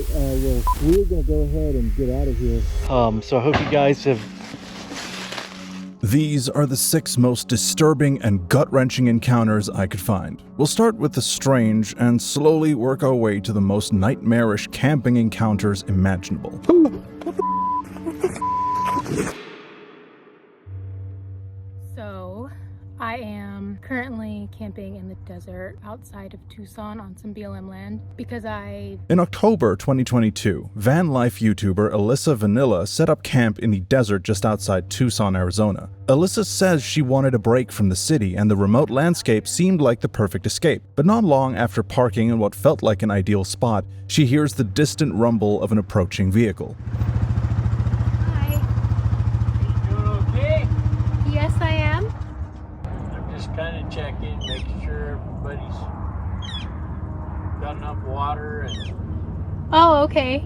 right, well, we're gonna go ahead and get out of here. So I hope you guys have... These are the 6 most disturbing and gut-wrenching encounters I could find. We'll start with the strange and slowly work our way to the most nightmarish camping encounters imaginable. So, I am currently camping in the desert outside of Tucson on some BLM land because In October 2022, van life YouTuber Alyssa Vanilla set up camp in the desert just outside Tucson, Arizona. Alyssa says she wanted a break from the city and the remote landscape seemed like the perfect escape. But not long after parking in what felt like an ideal spot, she hears the distant rumble of an approaching vehicle. Hi. You doing okay? Yes, I am. Just kind of checking, making sure everybody's got enough water and... Oh, okay.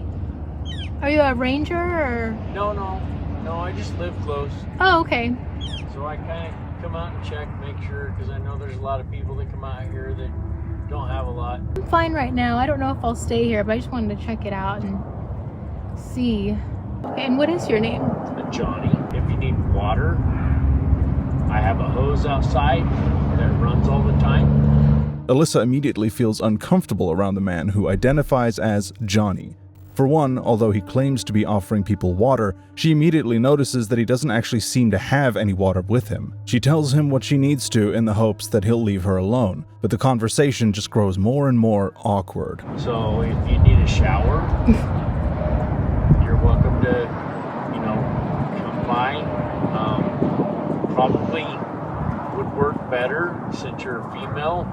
Are you a ranger or? No, I just live close. Oh, okay. So I kind of come out and check, make sure, because I know there's a lot of people that come out here that don't have a lot. I'm fine right now. I don't know if I'll stay here, but I just wanted to check it out and see. And what is your name? Johnny. If you need water, I have a hose outside that runs all the time. Alyssa immediately feels uncomfortable around the man who identifies as Johnny. For one, although he claims to be offering people water, she immediately notices that he doesn't actually seem to have any water with him. She tells him what she needs to in the hopes that he'll leave her alone, but the conversation just grows more and more awkward. So if you need a shower, you're welcome to, come by. Probably would work better since you're a female.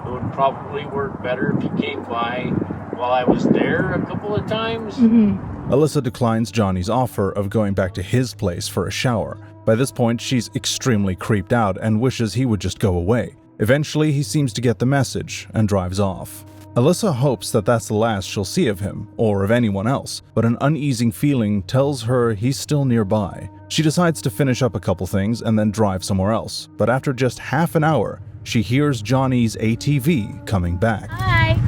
It would probably work better if you came by while I was there a couple of times. Alyssa declines Johnny's offer of going back to his place for a shower. By this point, she's extremely creeped out and wishes he would just go away. Eventually, he seems to get the message and drives off. Alyssa hopes that that's the last she'll see of him, or of anyone else, but an uneasing feeling tells her he's still nearby. She decides to finish up a couple things and then drive somewhere else, but after just half an hour, she hears Johnny's ATV coming back. Hi.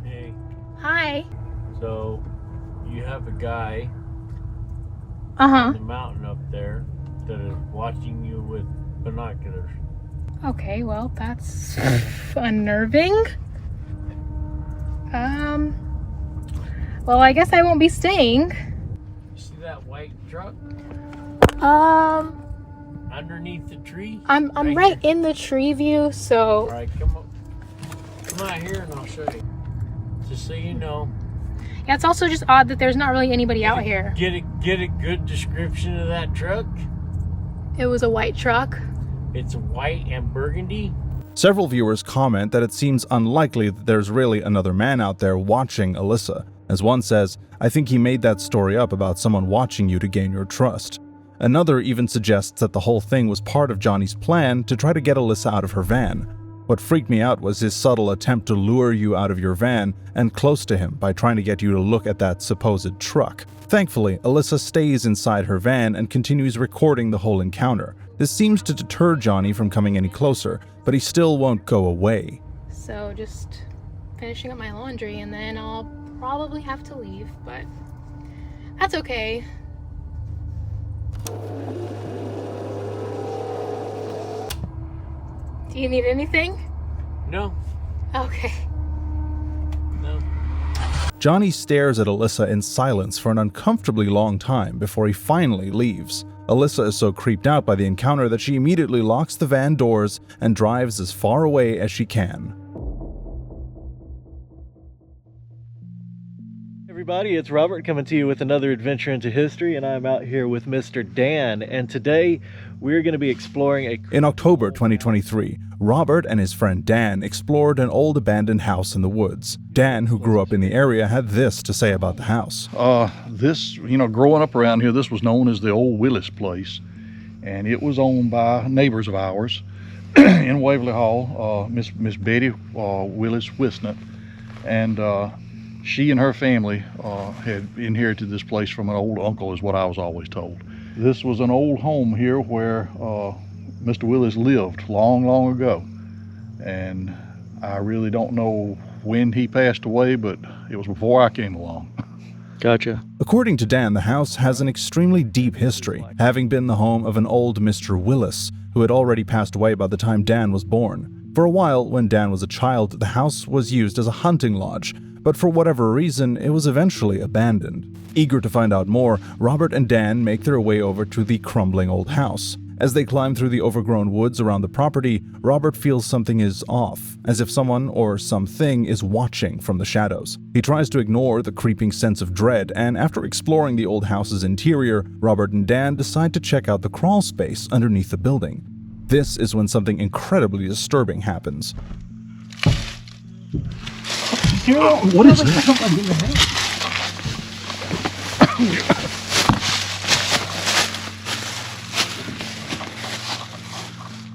Hey. Hi. So you have a guy Uh-huh. on the mountain up there that is watching you with binoculars. Okay, well, that's unnerving. Well, I guess I won't be staying. You see that white truck underneath the tree? I'm right in the tree view, so... All right, come out here and I'll show you. Just so you know. Yeah, it's also just odd that there's not really anybody out here. Get a good description of that truck. It was a white truck. It's white and burgundy. Several viewers comment that it seems unlikely that there's really another man out there watching Alyssa. As one says, I think he made that story up about someone watching you to gain your trust. Another even suggests that the whole thing was part of Johnny's plan to try to get Alyssa out of her van. What freaked me out was his subtle attempt to lure you out of your van and close to him by trying to get you to look at that supposed truck. Thankfully, Alyssa stays inside her van and continues recording the whole encounter. This seems to deter Johnny from coming any closer, but he still won't go away. So just finishing up my laundry and then I'll probably have to leave, but that's okay. Do you need anything? No. Okay. No. Johnny stares at Alyssa in silence for an uncomfortably long time before he finally leaves. Alyssa is so creeped out by the encounter that she immediately locks the van doors and drives as far away as she can. Everybody, it's Robert coming to you with another adventure into history, and I'm out here with Mr. Dan, and today we're going to be exploring In October 2023, Robert and his friend Dan explored an old abandoned house in the woods. Dan, who grew up in the area, had this to say about the house. This, growing up around here, this was known as the old Willis place, and it was owned by neighbors of ours in Waverly Hall, Miss Betty Willis Wisnett, and she and her family had inherited this place from an old uncle, is what I was always told. This was an old home here where Mr. Willis lived long, long ago. And I really don't know when he passed away, but it was before I came along. Gotcha. According to Dan, the house has an extremely deep history, having been the home of an old Mr. Willis, who had already passed away by the time Dan was born. For a while, when Dan was a child, the house was used as a hunting lodge, but for whatever reason, it was eventually abandoned. Eager to find out more, Robert and Dan make their way over to the crumbling old house. As they climb through the overgrown woods around the property, Robert feels something is off, as if someone or something is watching from the shadows. He tries to ignore the creeping sense of dread, and after exploring the old house's interior, Robert and Dan decide to check out the crawl space underneath the building. This is when something incredibly disturbing happens. What is that?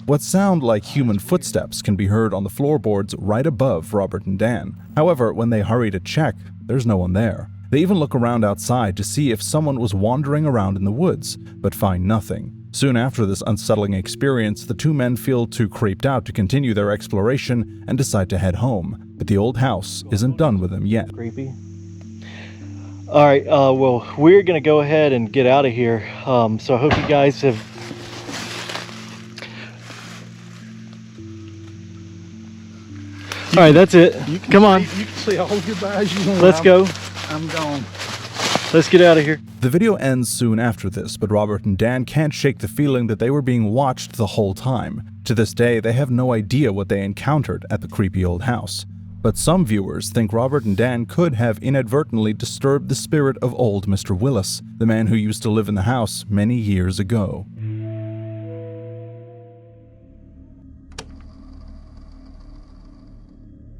What sound like human footsteps can be heard on the floorboards right above Robert and Dan. However, when they hurry to check, there's no one there. They even look around outside to see if someone was wandering around in the woods, but find nothing. Soon after this unsettling experience, the two men feel too creeped out to continue their exploration and decide to head home. But the old house isn't done with them yet. Creepy. All right, well, we're going to go ahead and get out of here. So I hope you guys have... All right, that's it. Come on. You can say all goodbyes you want. Let's go. I'm gone. Let's get out of here. The video ends soon after this, but Robert and Dan can't shake the feeling that they were being watched the whole time. To this day, they have no idea what they encountered at the creepy old house. But some viewers think Robert and Dan could have inadvertently disturbed the spirit of old Mr. Willis, the man who used to live in the house many years ago.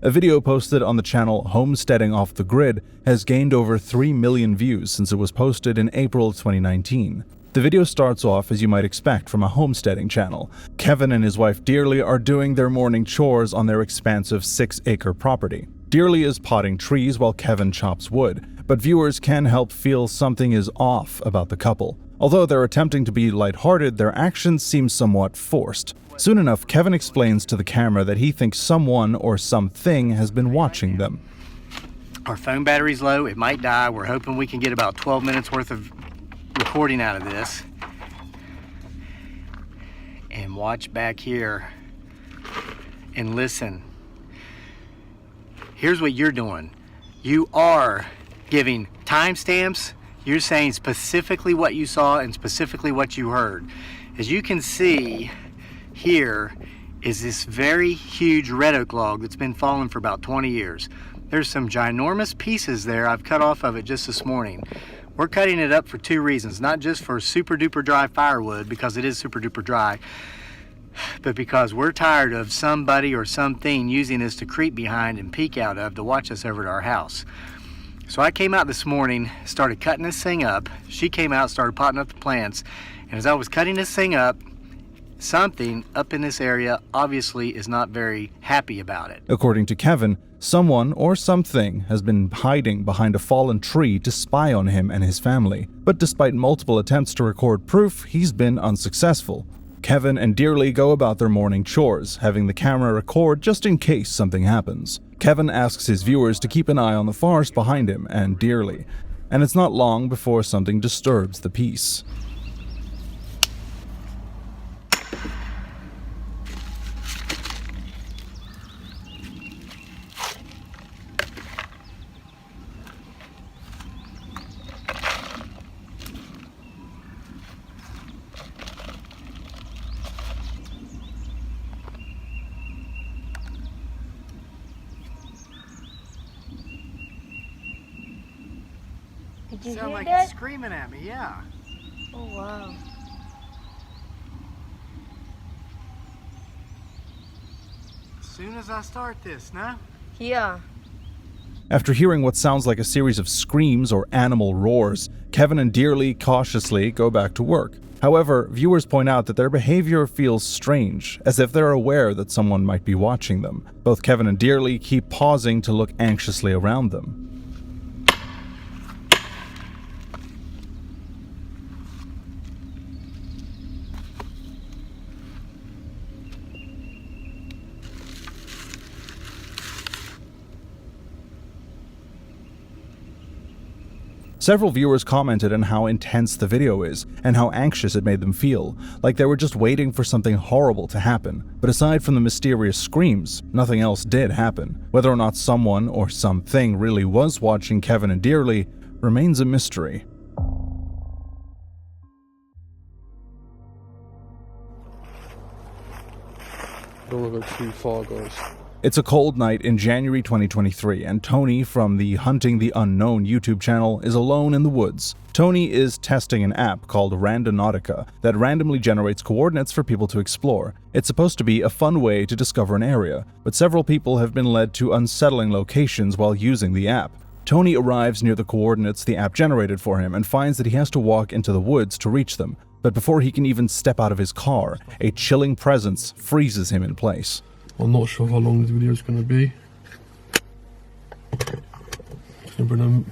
A video posted on the channel Homesteading Off the Grid has gained over 3 million views since it was posted in April 2019. The video starts off as you might expect from a homesteading channel. Kevin and his wife Dearly are doing their morning chores on their expansive 6-acre property. Dearly is potting trees while Kevin chops wood, but viewers can help feel something is off about the couple. Although they're attempting to be lighthearted, their actions seem somewhat forced. Soon enough, Kevin explains to the camera that he thinks someone or something has been watching them. Our phone battery's low, it might die. We're hoping we can get about 12 minutes worth of recording out of this. And watch back here and listen. Here's what you're doing. You are giving timestamps. You're saying specifically what you saw and specifically what you heard. As you can see, here is this very huge red oak log that's been fallen for about 20 years. There's some ginormous pieces there I've cut off of it just this morning. We're cutting it up for two reasons, not just for super duper dry firewood, because it is super duper dry, but because we're tired of somebody or something using this to creep behind and peek out of to watch us over at our house. So I came out this morning, started cutting this thing up. She came out, started potting up the plants, and as I was cutting this thing up, something up in this area obviously is not very happy about it. According to Kevin, someone or something has been hiding behind a fallen tree to spy on him and his family. But despite multiple attempts to record proof, he's been unsuccessful. Kevin and Dearly go about their morning chores, having the camera record just in case something happens. Kevin asks his viewers to keep an eye on the forest behind him and Dearly, and it's not long before something disturbs the peace. Did you sound like it's screaming at me, yeah. Oh, wow. As soon as I start this, nah? Yeah. After hearing what sounds like a series of screams or animal roars, Kevin and Dearly cautiously go back to work. However, viewers point out that their behavior feels strange, as if they're aware that someone might be watching them. Both Kevin and Dearly keep pausing to look anxiously around them. Several viewers commented on how intense the video is and how anxious it made them feel, like they were just waiting for something horrible to happen. But aside from the mysterious screams, nothing else did happen. Whether or not someone or something really was watching Kevin and Dearly remains a mystery. Don't want to go too far, guys. It's a cold night in January 2023, and Tony from the Hunting the Unknown YouTube channel is alone in the woods. Tony is testing an app called Randonautica that randomly generates coordinates for people to explore. It's supposed to be a fun way to discover an area, but several people have been led to unsettling locations while using the app. Tony arrives near the coordinates the app generated for him and finds that he has to walk into the woods to reach them. But before he can even step out of his car, a chilling presence freezes him in place. I'm not sure how long this video is going to be. Just going to bring an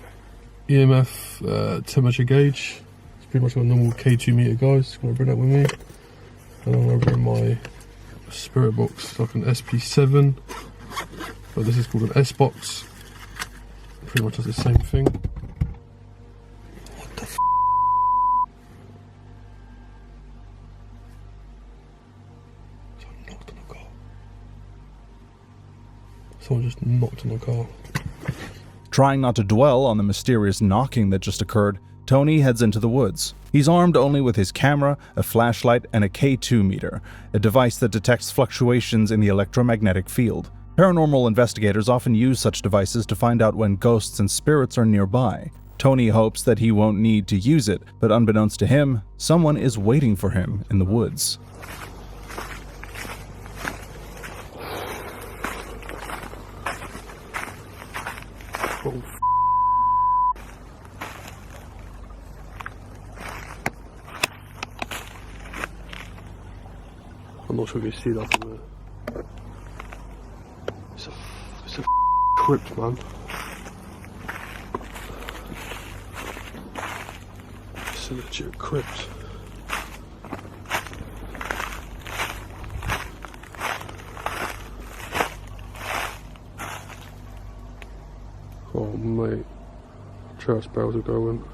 EMF temperature gauge. It's pretty much a normal K2 meter, guys. Going to bring that with me. And I'm going to bring my spirit box, like an SP7. But this is called an S box. Pretty much does the same thing. What the f? Someone knocked on the car. Someone just knocked on the car. Trying not to dwell on the mysterious knocking that just occurred, Tony heads into the woods. He's armed only with his camera, a flashlight, and a K2 meter, a device that detects fluctuations in the electromagnetic field. Paranormal investigators often use such devices to find out when ghosts and spirits are nearby. Tony hopes that he won't need to use it, but unbeknownst to him, someone is waiting for him in the woods. Oh, I'm not sure if you see that from there. It's a crypt, man. It's a legit crypt. Oh mate, trash barrels are going.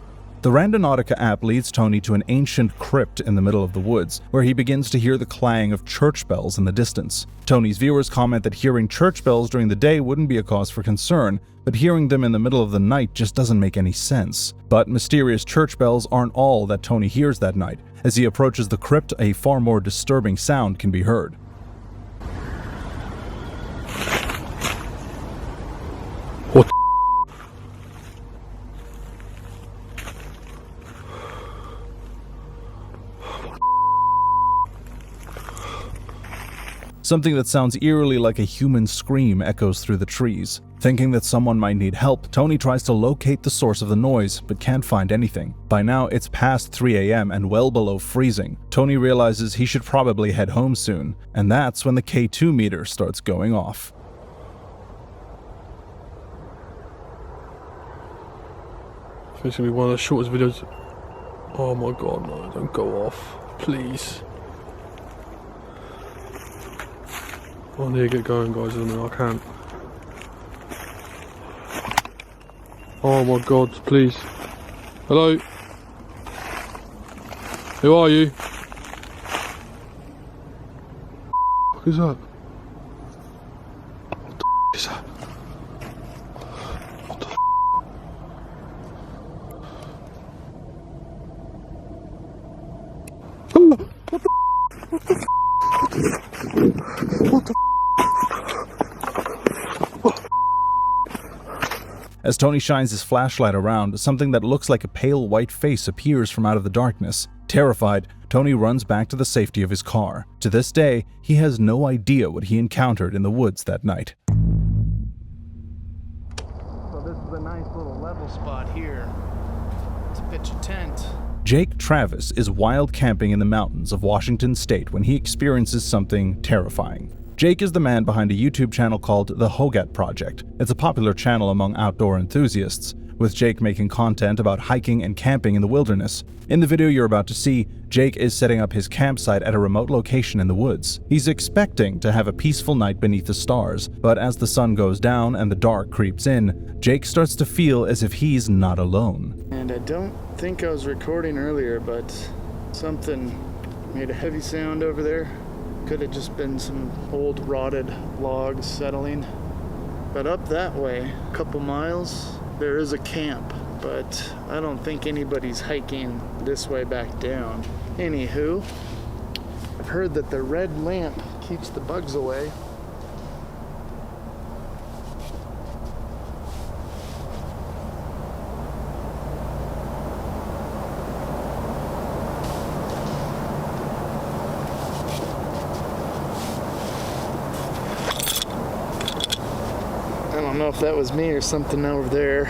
The Randonautica app leads Tony to an ancient crypt in the middle of the woods, where he begins to hear the clang of church bells in the distance. Tony's viewers comment that hearing church bells during the day wouldn't be a cause for concern, but hearing them in the middle of the night just doesn't make any sense. But mysterious church bells aren't all that Tony hears that night. As he approaches the crypt, a far more disturbing sound can be heard. What? Something that sounds eerily like a human scream echoes through the trees. Thinking that someone might need help, Tony tries to locate the source of the noise, but can't find anything. By now, it's past 3 a.m. and well below freezing. Tony realizes he should probably head home soon, and that's when the K2 meter starts going off. I think it's going to be one of the shortest videos. Oh my god, no, don't go off. Please. I need to get going, guys, and I can't. Oh my god, please. Hello? Who are you? What is that? What the is that? What the What the As Tony shines his flashlight around, something that looks like a pale white face appears from out of the darkness. Terrified, Tony runs back to the safety of his car. To this day, he has no idea what he encountered in the woods that night. So this is a nice little level spot here. Let's pitch a tent. Jake Travis is wild camping in the mountains of Washington State when he experiences something terrifying. Jake is the man behind a YouTube channel called the Hoggatt Project. It's a popular channel among outdoor enthusiasts, with Jake making content about hiking and camping in the wilderness. In the video you're about to see, Jake is setting up his campsite at a remote location in the woods. He's expecting to have a peaceful night beneath the stars, but as the sun goes down and the dark creeps in, Jake starts to feel as if he's not alone. And I don't think I was recording earlier, but something made a heavy sound over there. Could have just been some old rotted logs settling. But up that way, a couple miles, there is a camp, but I don't think anybody's hiking this way back down. Anywho, I've heard that the red lamp keeps the bugs away. I don't know if that was me or something over there.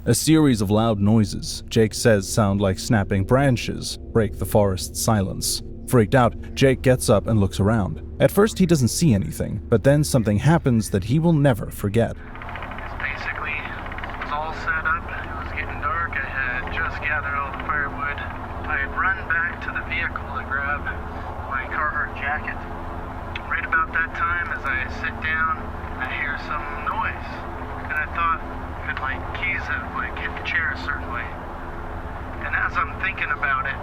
A series of loud noises, Jake says sound like snapping branches, break the forest's silence. Freaked out, Jake gets up and looks around. At first he doesn't see anything, but then something happens that he will never forget. Basically, it was all set up. It was getting dark. I had just gathered all the firewood. I had run back to the vehicle to grab my Carhartt jacket. Right about that time, as I sit down, I hear some noise. And I thought that my keys have hit the chair a certain way. And as I'm thinking about it,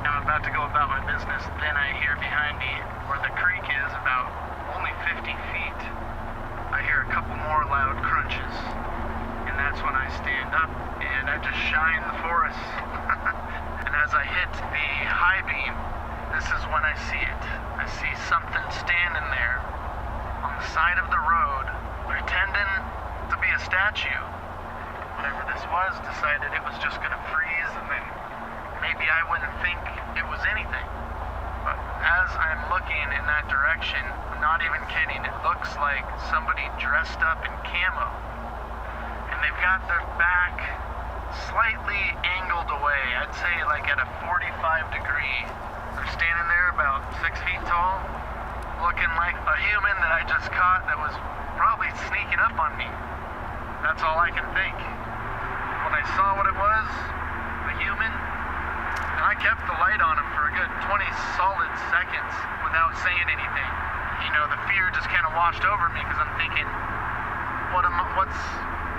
I'm about to go about my business, then I hear behind me where the creek is, about only 50 feet, I hear a couple more loud crunches. And that's when I stand up and I just shine the forest. And as I hit the high beam, this is when I see it. I see something standing there on the side of the road, pretending to be a statue. Whatever this was, decided it was just gonna freeze, and then maybe I wouldn't think it was anything. But as I'm looking in that direction, I'm not even kidding, it looks like somebody dressed up in camo. And they've got their back slightly angled away, I'd say like at a 45 degree. They're standing there about 6 feet tall, looking like a human that I just caught that was probably sneaking up on me. That's all I can think. When I saw what it was, a human, and I kept the light on him for a good 20 solid seconds without saying anything. You know, the fear just kind of washed over me because I'm thinking,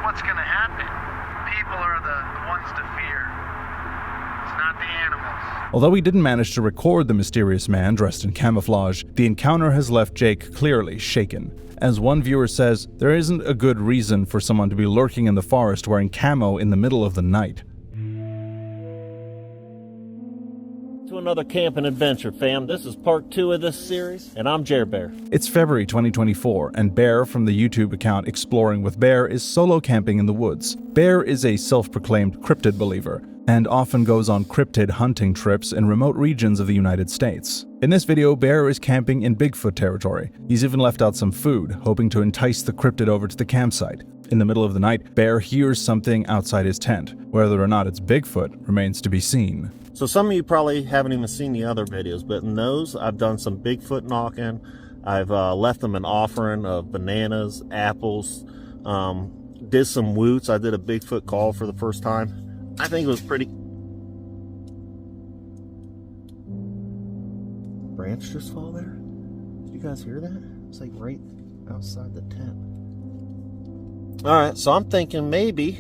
what's gonna happen? People are the ones to fear. It's not the animals. Although we didn't manage to record the mysterious man dressed in camouflage, the encounter has left Jake clearly shaken. As one viewer says, there isn't a good reason for someone to be lurking in the forest wearing camo in the middle of the night. To another camping adventure, fam. This is part 2 of this series, and I'm Jer Bear. It's February 2024, and Bear from the YouTube account Exploring with Bear is solo camping in the woods. Bear is a self-proclaimed cryptid believer, and often goes on cryptid hunting trips in remote regions of the United States. In this video, Bear is camping in Bigfoot territory. He's even left out some food, hoping to entice the cryptid over to the campsite. In the middle of the night, Bear hears something outside his tent. Whether or not it's Bigfoot remains to be seen. So some of you probably haven't even seen the other videos, but in those, I've done some Bigfoot knocking. I've left them an offering of bananas, apples, did some woots. I did a Bigfoot call for the first time. I think it was pretty... Branch just fall there? Did you guys hear that? It's like right outside the tent. Alright, so I'm thinking maybe,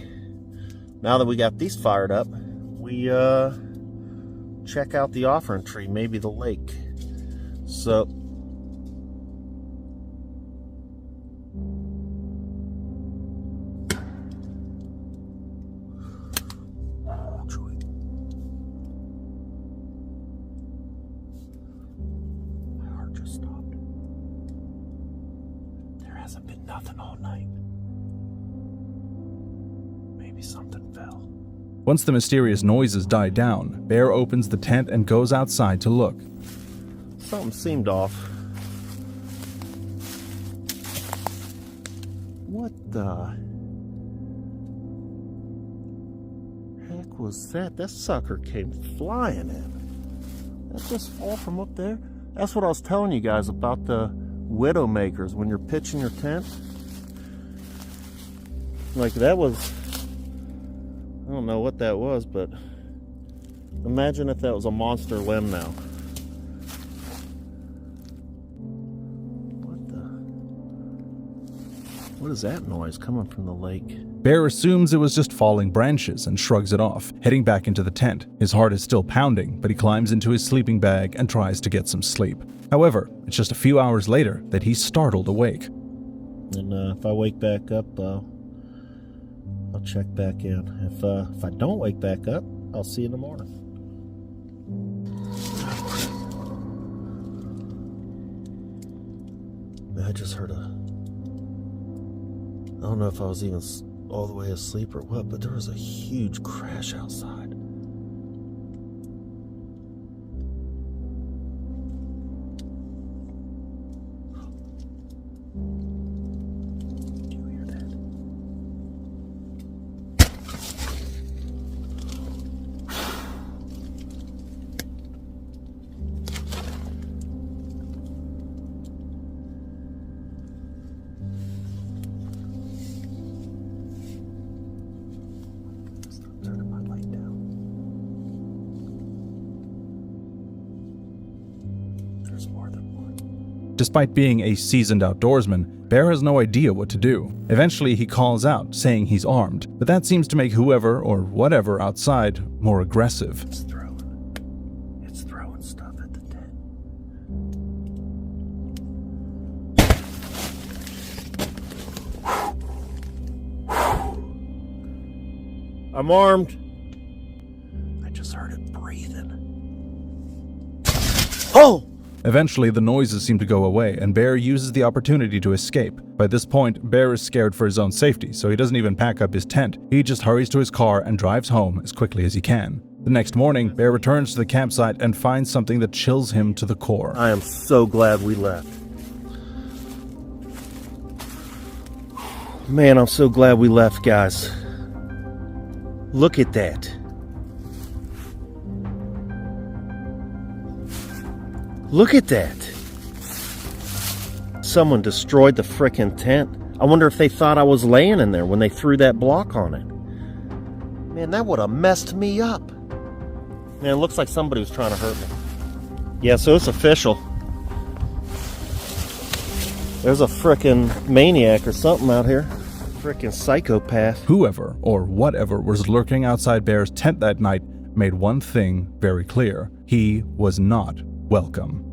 now that we got these fired up, we check out the offering tree, maybe the lake. So... hasn't been nothing all night. Maybe something fell. Once the mysterious noises die down, Bear opens the tent and goes outside to look. Something seemed off. What the heck was that? That sucker came flying in. That just fall from up there? That's what I was telling you guys about the Widowmakers when you're pitching your tent. Like, that was, I don't know what that was, but imagine if that was a monster limb now. What is that noise coming from the lake? Bear assumes it was just falling branches and shrugs it off, heading back into the tent. His heart is still pounding, but he climbs into his sleeping bag and tries to get some sleep. However, it's just a few hours later that he's startled awake. And if I wake back up, I'll check back in. If I don't wake back up, I'll see you in the morning. I just heard I don't know if I was even all the way asleep or what, but there was a huge crash outside. Do you hear that? Turning my light down. There's more than one. Despite being a seasoned outdoorsman, Bear has no idea what to do. Eventually, he calls out, saying he's armed, but that seems to make whoever or whatever outside more aggressive. It's throwing stuff at the tent. I'm armed. I just heard it breathing. Oh! Eventually, the noises seem to go away, and Bear uses the opportunity to escape. By this point, Bear is scared for his own safety, so he doesn't even pack up his tent. He just hurries to his car and drives home as quickly as he can. The next morning, Bear returns to the campsite and finds something that chills him to the core. I am so glad we left. Man, I'm so glad we left, guys. Look at that. Look at that. Someone destroyed the frickin' tent. I wonder if they thought I was laying in there when they threw that block on it. Man, that would have messed me up. Man, it looks like somebody was trying to hurt me. Yeah, so it's official. There's a frickin' maniac or something out here. Frickin' psychopath. Whoever or whatever was lurking outside Bear's tent that night made one thing very clear. He was not welcome.